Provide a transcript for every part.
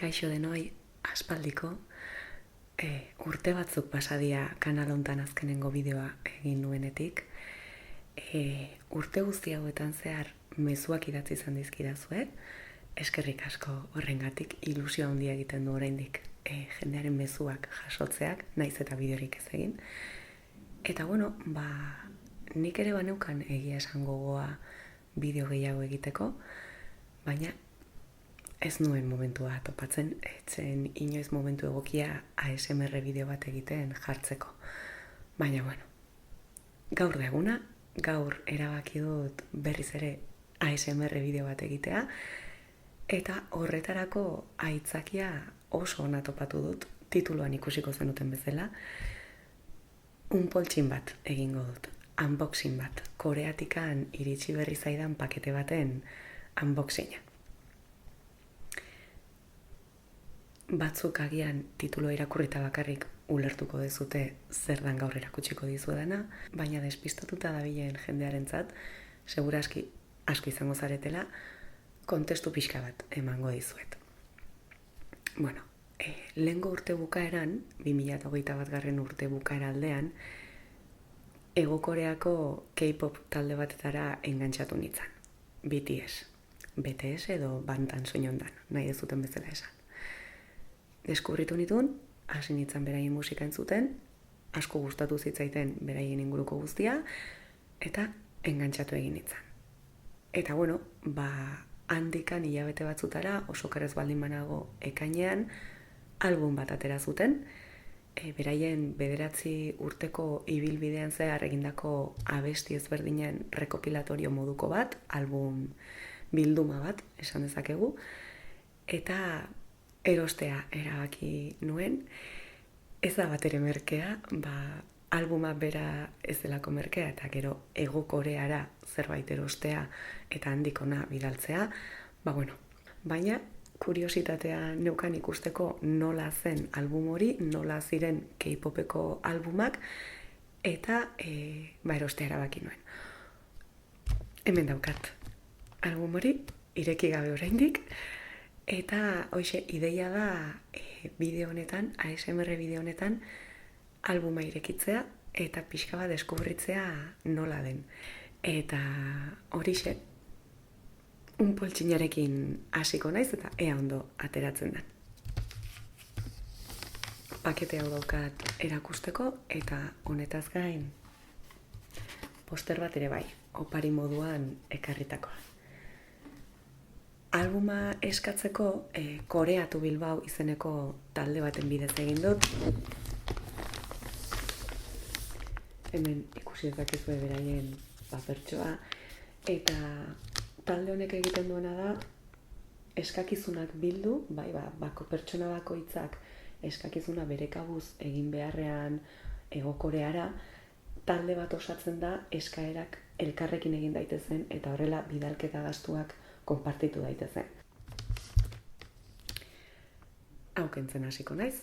Kaixo denoi, aspaldiko, urte batzuk pasadia kanal hontan azkenengo bideoa egin nuenetik. Urte guzti hauetan zehar mezuak idatzi izan dizkidazue, eskerrik asko horrengatik ilusio handia egiten du oraindik jendearen mezuak jasotzeak, naiz eta bideorik ez egin. Eta bueno, nik ere baneukan egia esan gogoa bideo gehiago egiteko, baina ez nuen momentua topatzen, etzen inoiz momentu egokia ASMR bideo bat egiten jartzeko. Baina bueno, gaur da eguna, gaur erabaki dut berriz ere ASMR bideo bat egitea, eta horretarako aitzakia oso ona topatu dut, tituluan ikusiko zenuten bezala, un poltsin bat egingo dut, unboxing bat, Koreatikan iritsi berri zaidan pakete baten unboxinga. Batzuk agian tituloa irakurrita bakarrik ulertuko dezute zer dan gaur erakutsiko dizuedana, baina despistatuta dabilen jendearentzat, seguraski asko izango zaretela, kontestu pixka bat emango dizuet. Bueno, lehengo urte bukaeran, 2021 urte bukaera aldean, Ego Koreako K-pop talde batetara engantzatu nintzen. BTS edo Bangtan soinondan, nahi ez zuten bezala esan. Deskubritu nituen, hasi nintzen beraien musika entzuten, asko gustatu zitzaiten beraien inguruko guztia, eta engantzatu egin nintzen. Eta bueno, handikan hilabete batzutara, oso kerez baldin banago ekainean, album bat atera zuten, beraien 9 urteko ibilbidean zehar egindako abesti ezberdinen rekopilatorio moduko bat, album bilduma bat, esan dezakegu, eta erostea erabaki nuen, ez da bat ere merkea, albuma bera ez delako merkea, eta gero Ego Koreara zerbait erostea eta handikona bidaltzea, baina kuriositatea neukan ikusteko nola zen album hori, nola ziren K-popeko albumak, eta erostea erabaki nuen. Hemen daukat album hori, ireki gabe oraindik, eta hoxe, ideia da bideo honetan, ASMR bideo honetan, albuma irekitzea eta pixka bat deskubritzea nola den. Eta horixe, un poltsinarekin hasiko naiz eta ea ondo ateratzen den. Pakete hau daukat erakusteko eta honetaz gain poster bat ere bai, opari moduan ekarritakoa. Albuma eskatzeko Koreatu Bilbao izeneko talde baten bidez egin dut. Hemen ikusi dezakezue beraien papertxoa. Eta talde honek egiten duena da eskakizunak bildu, bako pertsona bakoitzak eskakizuna bere kabuz egin beharrean Ego Koreara, talde bat osatzen da eskaerak elkarrekin egin daitezen eta horrela bidalketa gastuak konpartitu daitezen. Hau kentzen hasiko naiz.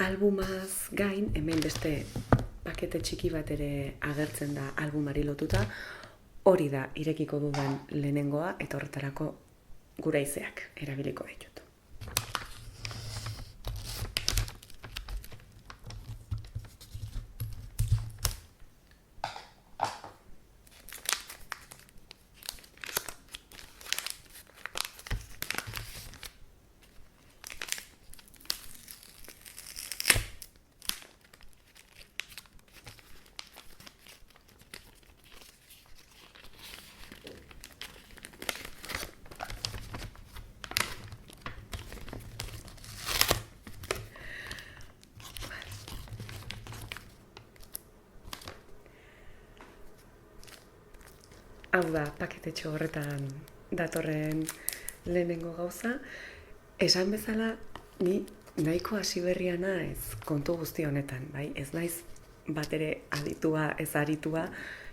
Albumaz gain, hemen beste pakete txiki bat ere agertzen da albumari lotuta, hori da irekiko dudan lehenengoa eta horretarako gure haizeak erabiliko ditut. Hau da, paketetxo horretan datorren lehenengo gauza. Esan bezala, ni nahiko hasi berria naiz kontu guzti honetan, bai? Ez naiz bat ere aditua, ez aritua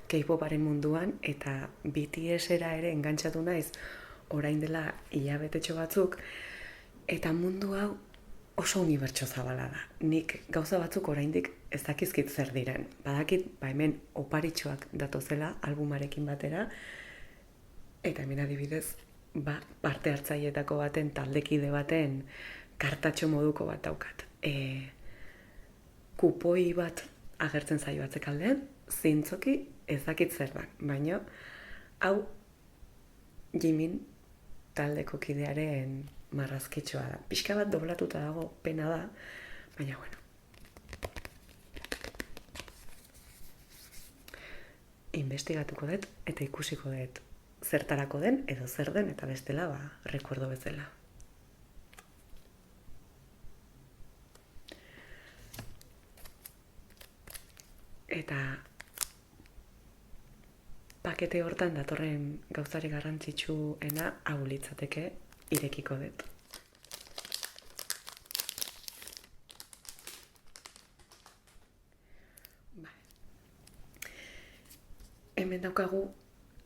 K-poparen munduan, eta BTS-era ere engantzatu naiz orain dela hilabetetxo batzuk, eta mundu hau oso unibertso zabala da. Nik gauza batzuk oraindik ez dakizkit zer diren. Badakit, hemen oparitxoak datozela albumarekin batera, eta hemen adibidez, parte hartzailetako baten, taldekide baten, kartatxo moduko bat daukat. Kupoi bat agertzen zaio atzekaldean, zintzoki ez dakit zer da, baina hau Jimin taldeko kidearen marrazkitxoa da. Pixka bat doblatuta dago, pena da, baina bueno. Investigatuko dut eta ikusiko dut zertarako den edo zer den eta bestela rekuerdo bezala. Eta pakete hortan datorren gauzari garrantzitsuena hau litzateke irekiko dut. Hemen daukagu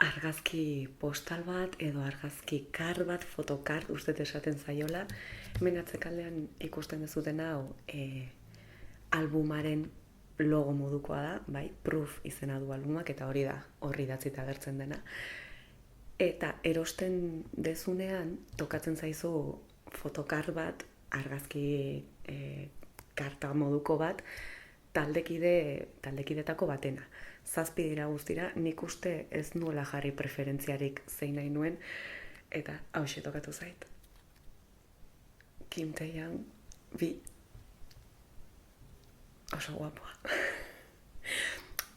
argazki postal bat edo argazki kar bat, fotokart, uste esaten zaiola. Hemen atzekaldean ikusten dezuten hau albumaren logo modukoa da, bai, Proof izena du albumak, eta hori da, horri idatzita agertzen dena. Eta erosten dezunean, tokatzen zaizu fotokart bat, argazki karta moduko bat, taldekidetako batena. 7 dira guztira, nik uste ez nuela jarri preferentziarik zein nahi nuen, eta hauxe tokatu zait. Kim Tae-young, oso guapoa.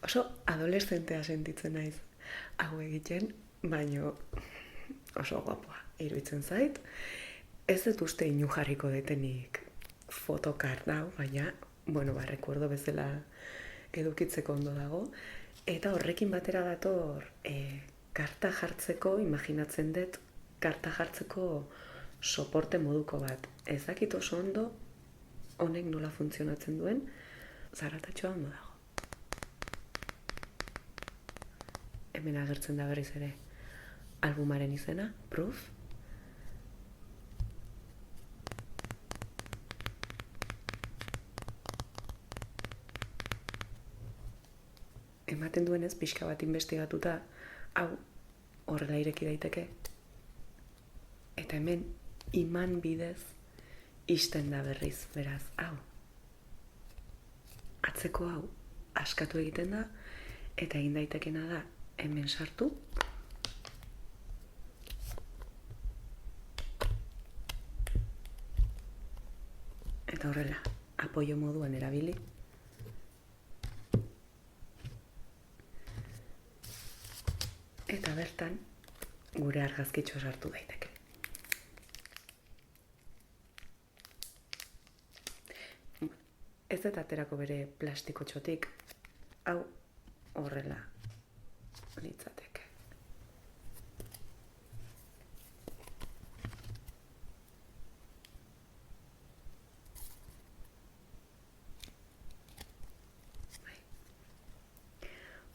Oso adolescentea sentitzen naiz hau egiten, baino oso guapoa iruditzen zait. Ez dut uste inu jarriko detenik fotokart hau, baina, rekuerdo bezala edukitzeko ondo dago. Eta horrekin batera dator karta jartzeko, imaginatzen dut, karta jartzeko soporte moduko bat. Ez dakit oso ondo honek nola funtzionatzen duen, zaratatxoa ondo dago. Hemen agertzen da berriz ere albumaren izena, Proof. Ematen duenez, pixka bat investigatuta, hau horrela ireki daiteke. Eta hemen iman bidez ixten da berriz, beraz, hau. Atzeko hau askatu egiten da, eta egin daitekena da hemen sartu. Eta horrela, apoio moduan erabili. Eta bertan, gure argazkitxo sartu daiteke. Ez dut aterako bere plastiko txotik, hau horrela litzateke.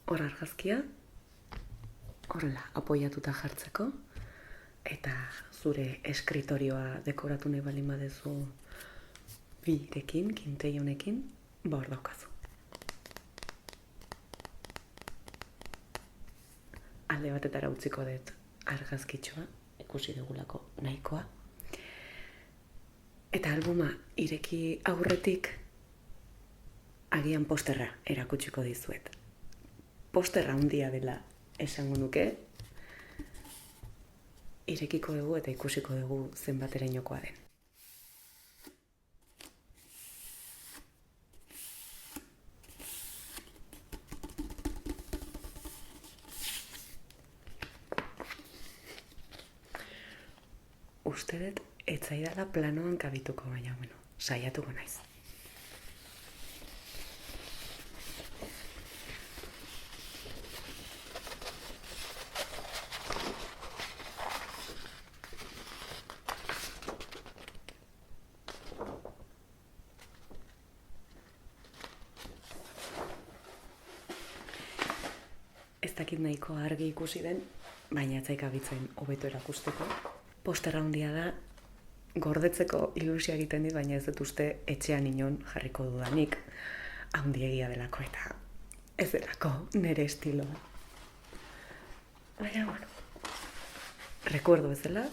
Hor argazkia, horrela apoiatuta jartzeko, eta zure eskritorioa dekoratu nahi baldin baduzu birekin, Kim Tae-youngekin, hor daukazu. Alde batetara utziko dut argazkitxoa, ikusi dugulako nahikoa. Eta albuma ireki aurretik agian posterra erakutsiko dizuet. Posterra handia dela esango nuke, irekiko dugu eta ikusiko dugu zenbaterainokoa den. Uste dut, ez zaidala planoan kabituko, baina, saiatuko naiz. Ez dakit nahiko argi ikusi den, baina etzaikabitzen hobeto erakusteko. Posterra handia da, gordetzeko ilusia egiten dit, baina ez dut uste etxean inon jarriko dudanik, handiegia delako eta ez delako nire estiloa. Baina, bueno, recuerdo bezala.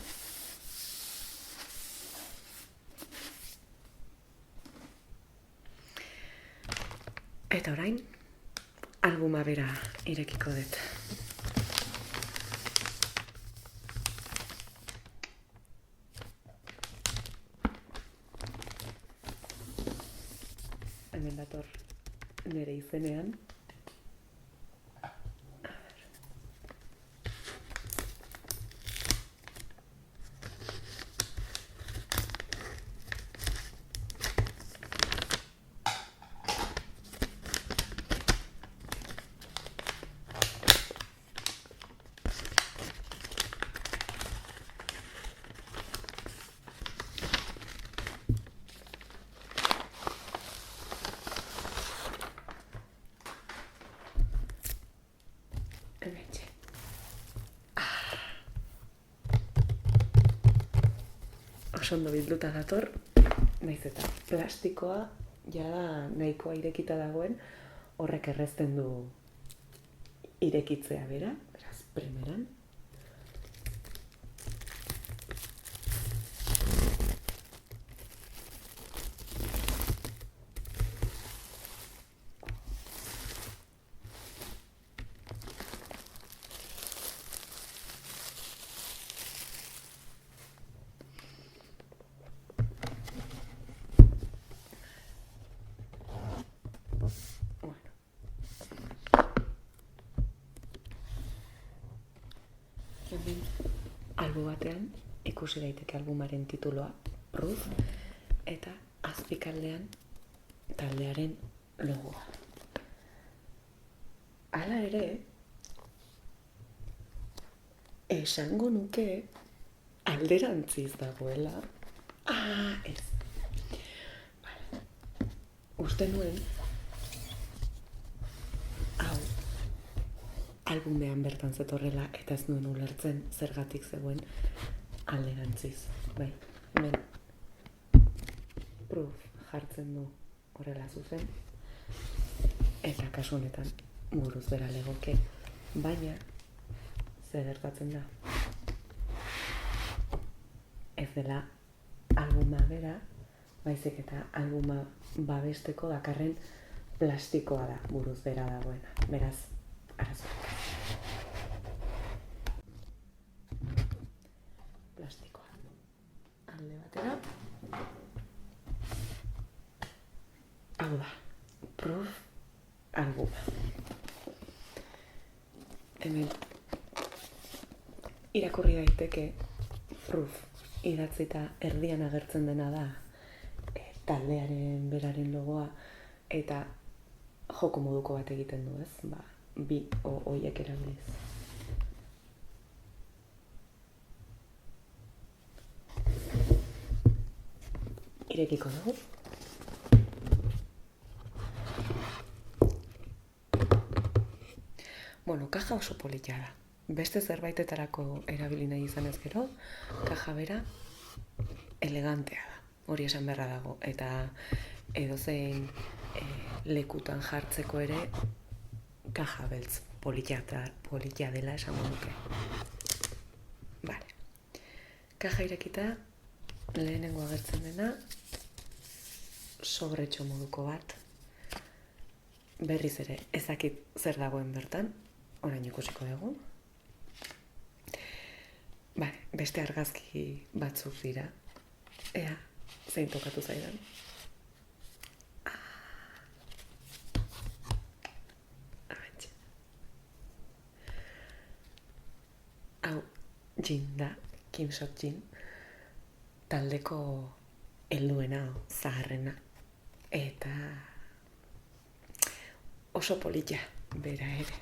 Eta orain, albuma bera irekiko dut. Hemen dator nire izenean. Oso ondo bilduta dator, naiz eta plastikoa jada nahikoa irekita dagoen, horrek errezten du irekitzea bera, beraz, primeran. Hemen albo batean ikusi daiteke albumaren tituloa, Proof, eta azpikaldean taldearen logoa. Hala ere, esango nuke alderantziz dagoela. Ez. Vale. Uste nuen, albumean bertan zetorrela eta ez nuen ulertzen zergatik zegoen alderantziz. Bai, hemen Proof jartzen du horrela zuzen, eta kasu honetan buruz bera legoke, baina zer gertatzen da? Ez dela albuma bera, baizik eta albuma babesteko dakarren plastikoa da buruz bera dagoena. Beraz, arazoak. Plastikoa. Alde batera. Hau da. Proof albuma. Hemen irakurri daiteke Proof idatzita erdian agertzen dena da taldearen beraren logoa eta joko moduko bat egiten du, ez? Bi horiek erabiliz. Irekiko dugu. Bueno, kaja oso polita da. Beste zerbaitetarako erabili nahi izan ez gero, kaja bera elegantea da. Hori esan beharra dago. Eta edozein lekutan jartzeko ere kaja beltz polita dela esango nuke. Vale. Kaja irekita lehenengo agertzen dena sobretxo moduko bat. Berriz ere ezakit zer dagoen bertan, orain ikusiko dugu. Vale, beste argazki batzuk dira. Ea, zein tokatu zaidan. Hau, Jin da, Kim Sok-jin, taldeko helduena, zaharrena. Eta oso polita bera ere.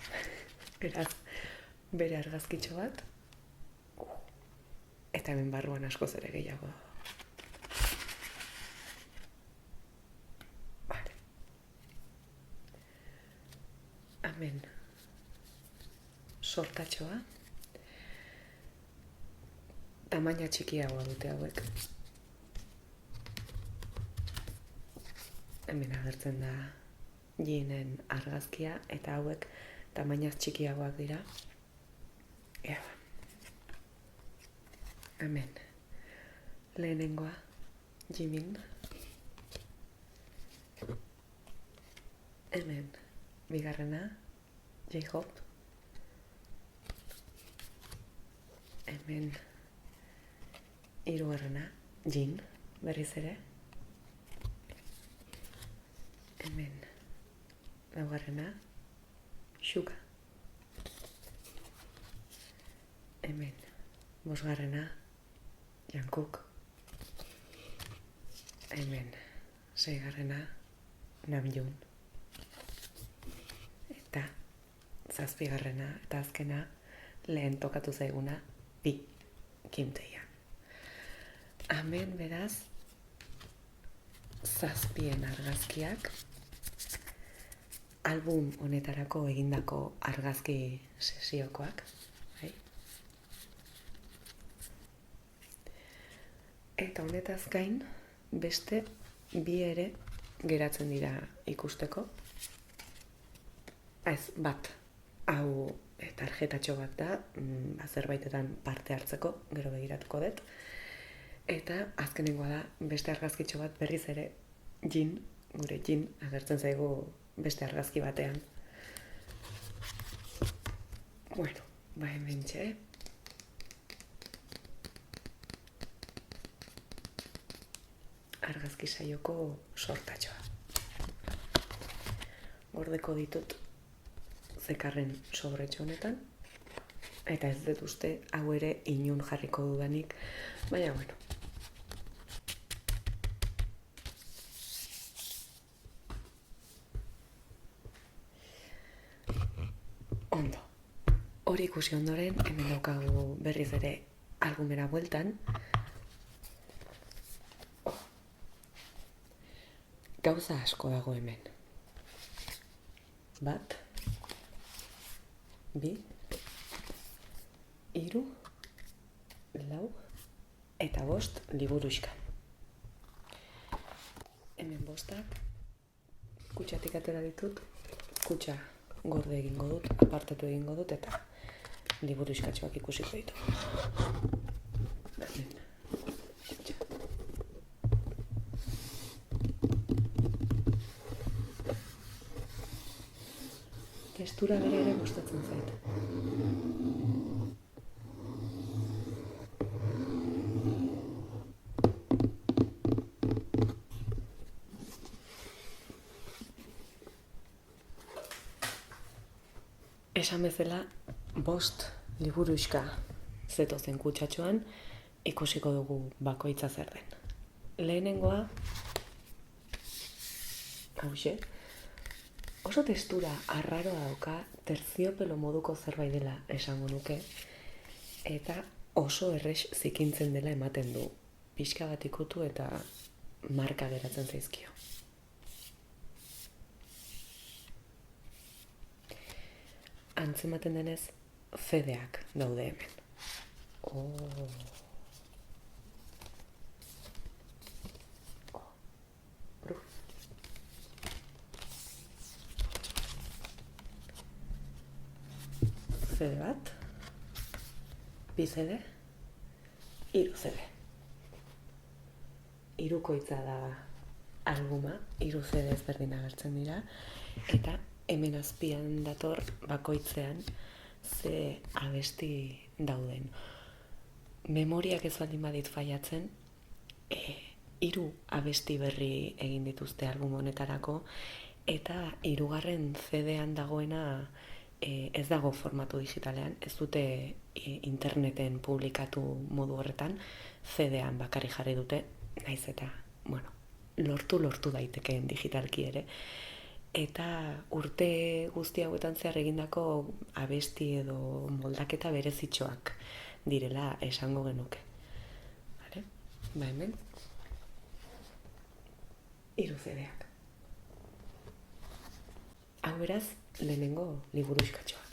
Beraz, bere argazkitxo bat. Eta hemen barruan askoz ere gehiago dago. Vale. Hemen sortatxoa. tamaina txikiagoa dute hauek. Hemen agertzen da Jinen argazkia, eta hauek tamainaz txikiagoak dira. Hemen lehenengoa Jimin. Hemen bigarrena J-Hope. Hemen hirugarrena Jin, berriz ere. Hemen laugarrena Suga. Hemen bosgarrena Jungkook. Hemen seigarrena Namjoon. Eta zazpigarrena eta azkena lehen tokatu zaiguna Kim Taehyung. Hemen beraz zazpien argazkiak, album honetarako egindako argazki sesiokoak. Eta honetaz gain, beste bi ere geratzen dira ikusteko. Ez, bat, hau tarjetatxo bat da, zerbaitetan parte hartzeko, gero begiratuko dut. Eta azkenengoa da, beste argazkitxo bat berriz ere, gure Jin, agertzen zaigu beste argazki batean. Bueno, hemen txe. Argazki saioko sortatxoa. Gordeko ditut zekarren sobretxo honetan, eta ez dut uste hau ere inun jarriko dudanik, baina bueno. Ondo, hori ikusi ondoren, hemen daukagu berriz ere albumera bueltan. Gauza asko dago hemen. Bat, bi, hiru, lau, eta bost liburuxka. Hemen bostak, kutxatik atera ditut, kutxa gorde egingo dut, apartatu egingo dut, eta liburuxkatxoak ikusiko ditu. Hemen. Testura bere ere gustatzen zait. Esan bezala, bost liburuxka zetozen kutsatxoan ikusiko dugu bakoitza zer den. Lehenengoa, hauxe, oso testura arraroa dauka, terziopelo moduko zerbait dela esango nuke, eta oso errex zikintzen dela ematen du. Pixka bat ikutu eta marka geratzen zaizkio. Antzematen denez, fedeak daude hemen. CD bat, bi CD, hiru CD. Hirukoitza da albuma, hiru CD ezberdin agertzen dira, eta hemen azpian dator bakoitzean ze abesti dauden. Memoriak ez baldin badit faiatzen, hiru abesti berri egin dituzte album honetarako, eta hirugarren CD-an dagoena ez dago formatu digitalean, ez dute interneten publikatu modu horretan, CD-an bakarrik jarri dute, naiz eta, bueno, lortu daitekeen digitalki ere. Eta urte guzti hauetan zehar egindako abesti edo moldaketa berezitxoak direla esango genuke. Vale? Hemen, hiru CD-ak. Hau beraz, lehenengo liburuxkatxoa.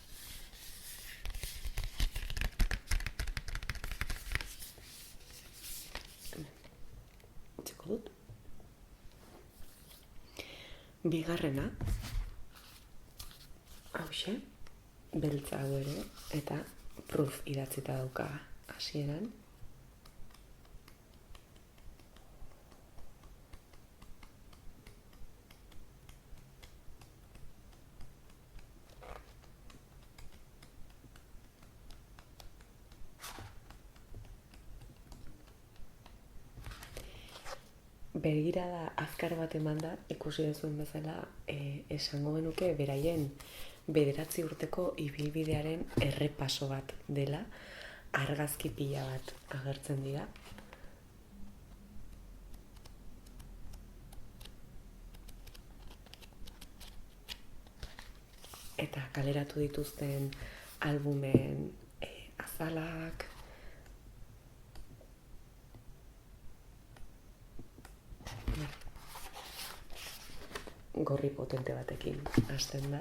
Bigarrena, hauxe, beltza hau ere, eta proof idatzita dauka hasieran. Begirada azkar bat emanda, ikusi duzuen bezala, esango genuke beraien 9 urteko ibilbidearen errepaso bat dela, argazki pila bat agertzen dira. Eta kaleratu dituzten albumen azalak, gorri potente batekin hasten da.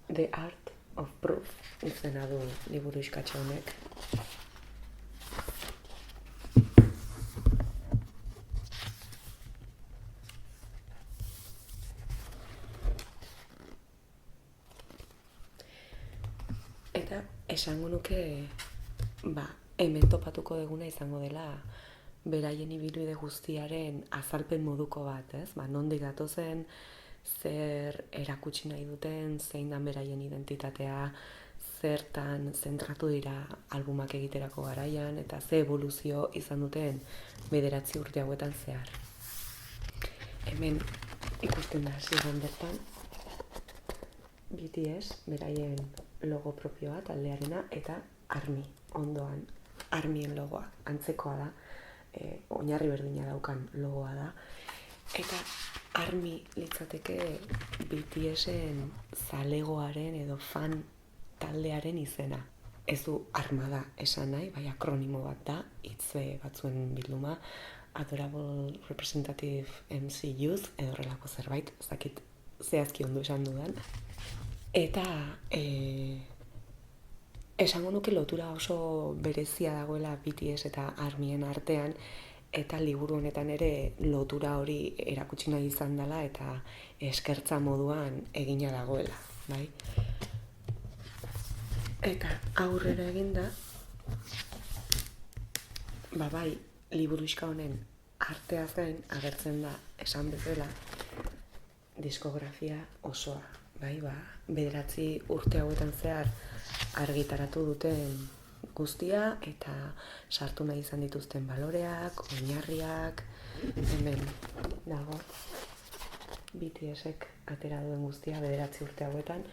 The Art of Proof izena du liburu iskatxa honek. Eta esango nuke, hemen topatuko deguna izango dela beraien ibilbide guztiaren azalpen moduko bat, ez? Nondik datozen, zer erakutsi nahi duten, zein dan beraien identitatea, zertan zentratu dira albumak egiterako garaian, eta ze evoluzio izan duten 9 urte hauetan zehar. Hemen ikusten da ziren bertan, BTS, beraien logo propioa, taldearena, eta ARMY, ondoan, ARMYen logoa, antzekoa da, oinarri berdina daukan logoa da, eta ARMY litzateke BTSen zalegoaren edo fan taldearen izena. Ez du armada esan nahi, bai akronimo bat da, hitze batzuen bilduma, Adorable Representative MC Youth, edo horrelako zerbait, ez dakit zehazki ondo esan dudan. Eta esango nuke lotura oso berezia dagoela BTS eta ARMYen artean, eta liburu honetan ere lotura hori erakutsi nahi izan dela eta eskertza moduan egina dagoela, bai? Eta aurrera eginda, bai, liburuxka honen arteaz gain agertzen da, esan bezala, diskografia osoa, bai, 9 urte hauetan zehar argitaratu duten guztia eta sartu nahi izan dituzten baloreak, oinarriak, hemen dago BTSek atera duen guztia 9 urte hauetan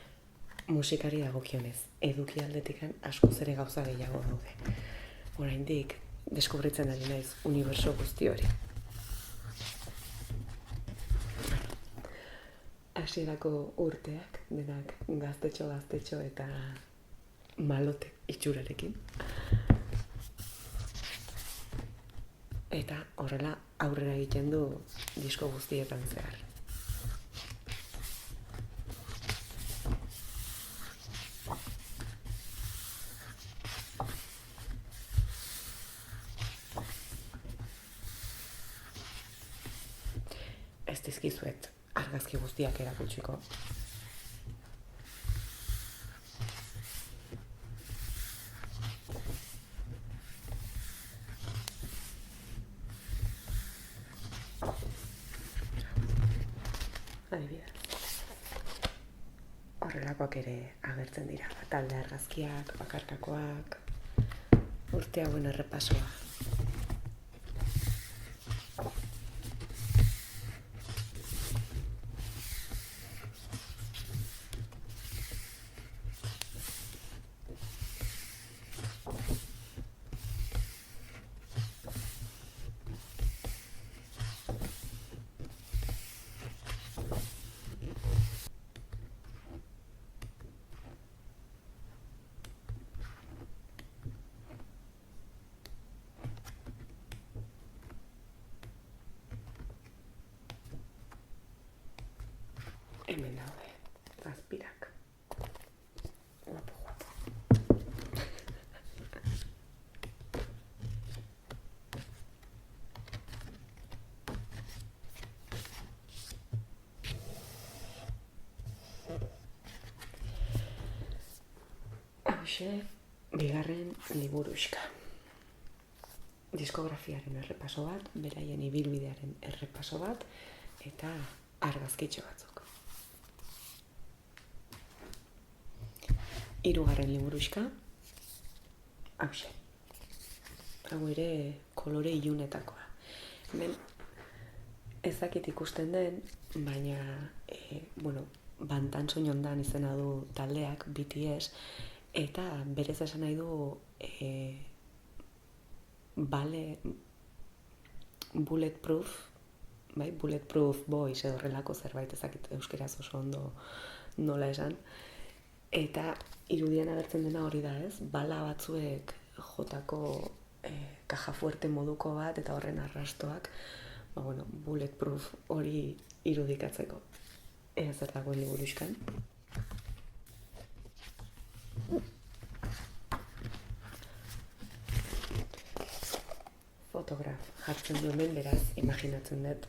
musikari dagokionez. Eduki aldetikan askoz ere gauza gehiago daude. Oraindik deskubritzen ari naiz uniberso guzti hori. Hasierako urteak, denak gaztetxo eta malote itxurarekin. Eta horrela aurrera egiten du disko guztietan zehar. Ez dizkizuet argazki guztiak erakutsiko. Horrelakoak ere agertzen dira, talde argazkiak, bakarkakoak, urte hauen errepasoa. Hauxe, bigarren liburuxka. Diskografiaren errepaso bat, beraien ibilbidearen errepaso bat, eta argazkitxo batzuk. Hirugarren liburuxka, hauxe. Hau ere kolore ilunetakoa. Hemen ezakit ikusten den, baina, Bantan Soñondan izena du taldeak, BTS, eta berez esan nahi du bulletproof, bai, bulletproof boys edo horrelako zerbait, ezakit euskeraz oso ondo nola esan, eta irudian agertzen dena hori da, ez? Bala batzuek jotako kaja fuerte moduko bat eta horren arrastoak, bulletproof hori irudikatzeko. Ea zer dagoen liburuxkan. Fotograf jartzen du hemen, beraz, imaginatzen dut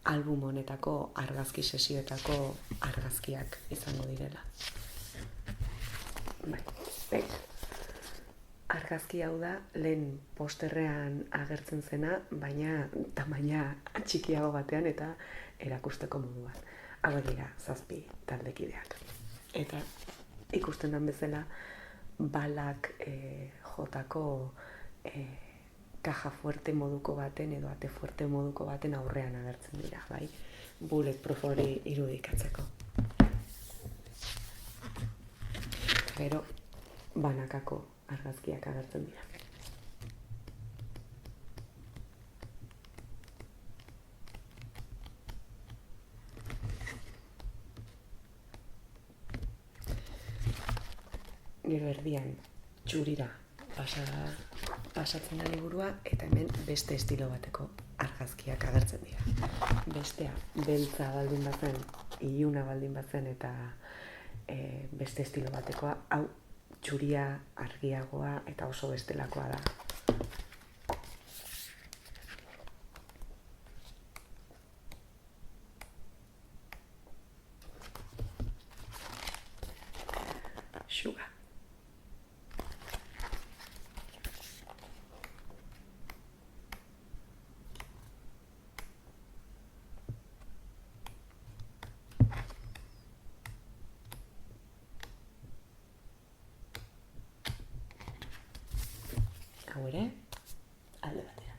album honetako argazki sesioetako argazkiak izango direla. Bai. Argazki hau da lehen posterrean agertzen zena, baina tamaina txikiago batean eta erakusteko moduan. Hau dira 7 taldekideak. Eta ikusten den bezala balak jotako kaja fuerte moduko baten edo ate fuerte moduko baten aurrean agertzen dira, bai? Bulletproof hori irudikatzeko. Gero banakako argazkiak agertzen dira. Gero erdian txurira pasatzen da liburua eta hemen beste estilo bateko argazkiak agertzen dira. Bestea beltza baldin bazen, iluna baldin bazen eta beste estilo batekoa, hau txuria argiagoa eta oso bestelakoa da. Xuga. Hau ere, alde batera.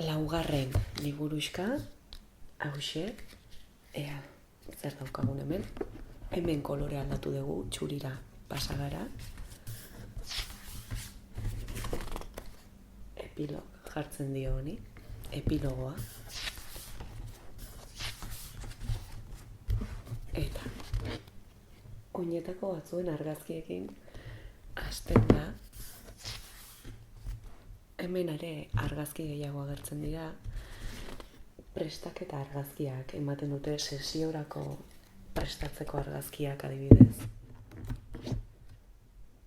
Laugarren liburuxka, hauxe, ea zer daukagun hemen. Hemen kolore aldatu dugu, txurira pasagara. Epilog jartzen dio honi, epilogoa. Eta oinetako batzuen argazkiekin hasten da. Hemen ere argazki gehiago agertzen dira. Prestaketa argazkiak ematen dute sesiorako prestatzeko argazkiak adibidez.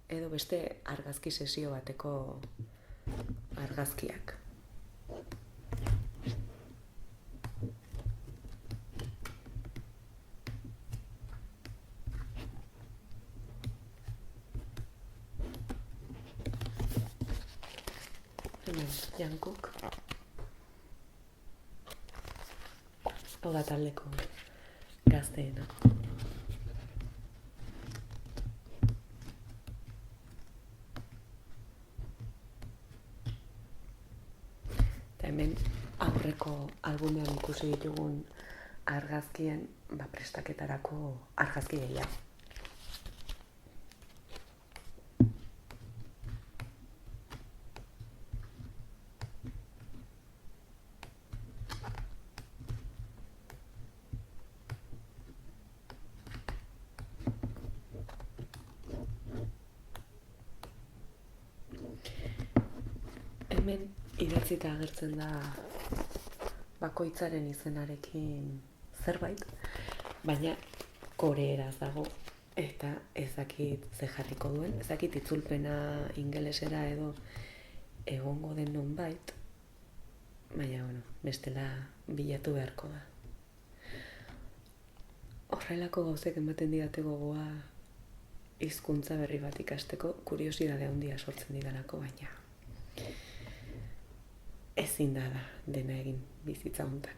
Edo beste argazki sesio bateko argazkiak. Hemen, Jungkook. Hau da taldeko gazteena. Eta hemen aurreko albumean ikusi ditugun argazkien prestaketarako argazki gehiago. Hemen idatzita agertzen da bakoitzaren izenarekin zerbait, baina koreeraz dago eta ez dakit ze jarriko duen, ez dakit itzulpena ingelesera edo egongo den nonbait, baina bestela bilatu beharko da. Horrelako gauzek ematen didate gogoa hizkuntza berri bat ikasteko kuriosidade handia sortzen didalako, baina ezin da dena egin bizitza hontan.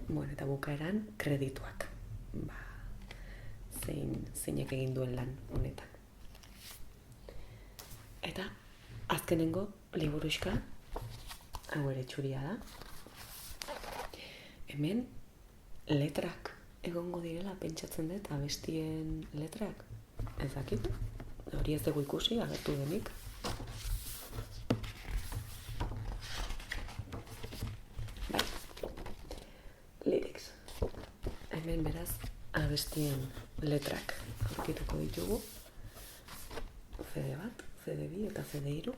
Bueno, eta bukaeran kredituak. Zeinek egin duen lan honetan. Eta azkenengo liburuxka, hau ere txuria da. Hemen letrak egongo direla pentsatzen dut, abestien letrak. Ez dakit, hori ez dugu ikusi, agertu denik. Bai, lyrics. Hemen beraz, abestien letrak aurkituko ditugu. CD bat, CD bi eta CD hiru.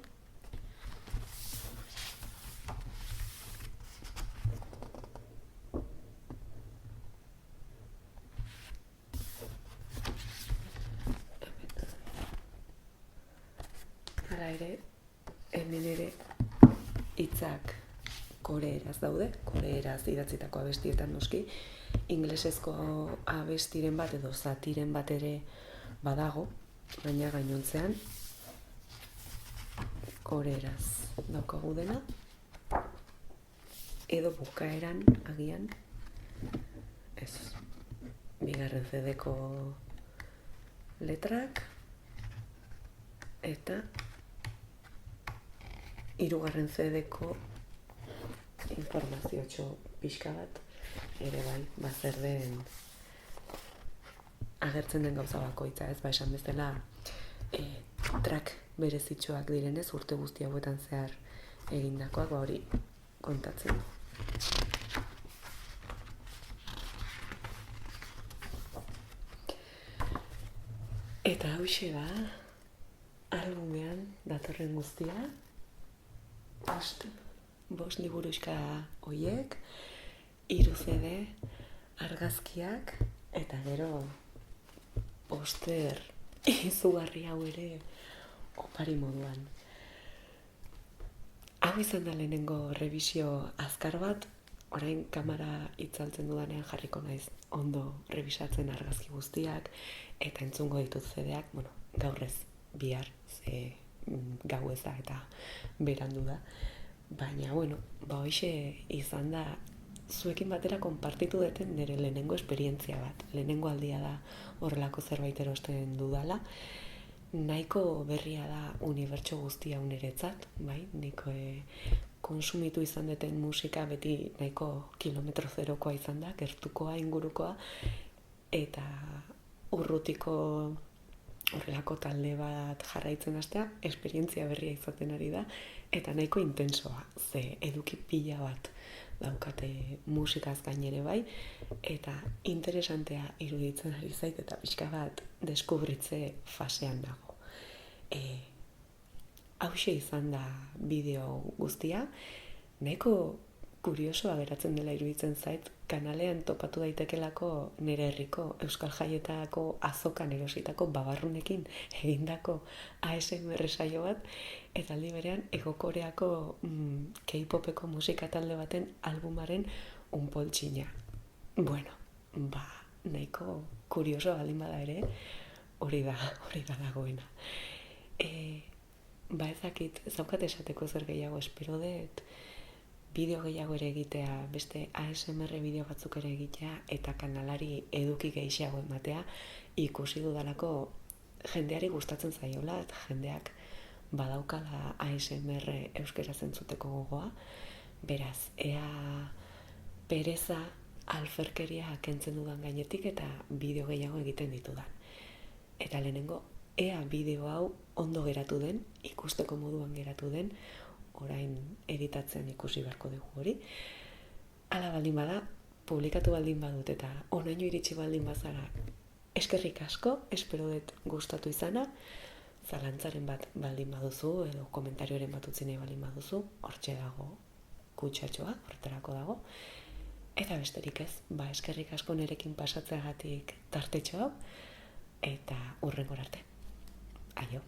Hala ere, hemen ere hitzak koreeraz daude, koreeraz idatzitako abestietan noski, inglesezko abestiren bat edo zatiren bat ere badago, baina gainontzean koreeraz daukagu dena, edo bukaeran agian, ez, bigarren CD-ko letrak, eta hirugarren CD-ko informaziotxo pixka bat, ere bai, zer den agertzen den gauza bakoitza, ez esan bezala track berezitxoak direnez urte guzti hauetan zehar egindakoak, hori kontatzen du. Eta hauxe da, albumean datorren guztia, bost liburuxka hoiek, 3 CD, argazkiak, eta gero poster izugarri hau ere opari moduan. Hau izan da lehenengo revisio azkar bat, orain kamera itzaltzen dudanean jarriko naiz ondo revisatzen argazki guztiak, eta entzungo ditut CD-ak, gaur ez, bihar, ze gau ez da eta berandu da. Baina, hoxe izan da zuekin batera konpartitu duten nire lehenengo esperientzia bat. Lehenengo aldia da horrelako zerbait erosten dudala. Nahiko berria da unibertso guztia niretzat, bai? Nik konsumitu izan duten musika beti nahiko kilometro zerokoa izan da, gertukoa, ingurukoa, eta urrutiko horrelako talde bat jarraitzen hastea, esperientzia berria izaten ari da, eta nahiko intensoa, ze eduki pila bat daukate musikaz gainere bai, eta interesantea iruditzen ari zait, eta pixka bat deskubritze fasean dago. Hauxe izan da bideo guztia, nahiko kuriosoa geratzen dela iruditzen zait, kanalean topatu daitekelako nire herriko Euskal Jaietako azokan erositako babarrunekin egindako ASMR saio bat, eta aldi berean Hego Koreako K-popeko musika talde baten albumaren unpoltxina. Nahiko kurioso baldin bada ere, hori da dagoena. Ezakit, zaukat esateko zer gehiago, espero dut bideo gehiago ere egitea, beste ASMR bideo batzuk ere egitea, eta kanalari eduki gehiago ematea, ikusi dudalako jendeari gustatzen zaiola, eta jendeak badaukala ASMR euskaraz entzuteko gogoa, beraz, ea pereza alferkeria kentzen dudan gainetik eta bideo gehiago egiten ditudan. Eta lehenengo, ea bideo hau ondo geratu den, ikusteko moduan geratu den, orain editatzen ikusi beharko dugu hori. Hala baldin bada, publikatu baldin badut eta honaino iritsi baldin bazara, eskerrik asko, espero dut gustatu izana, zalantzaren bat baldin baduzu edo komentarioren bat utzi nahi baldin baduzu, hortxe dago kutsatxoa, horretarako dago. Eta besterik ez, eskerrik asko nerekin pasatzeagatik tartetxo hau, eta hurrengora arte. Aio.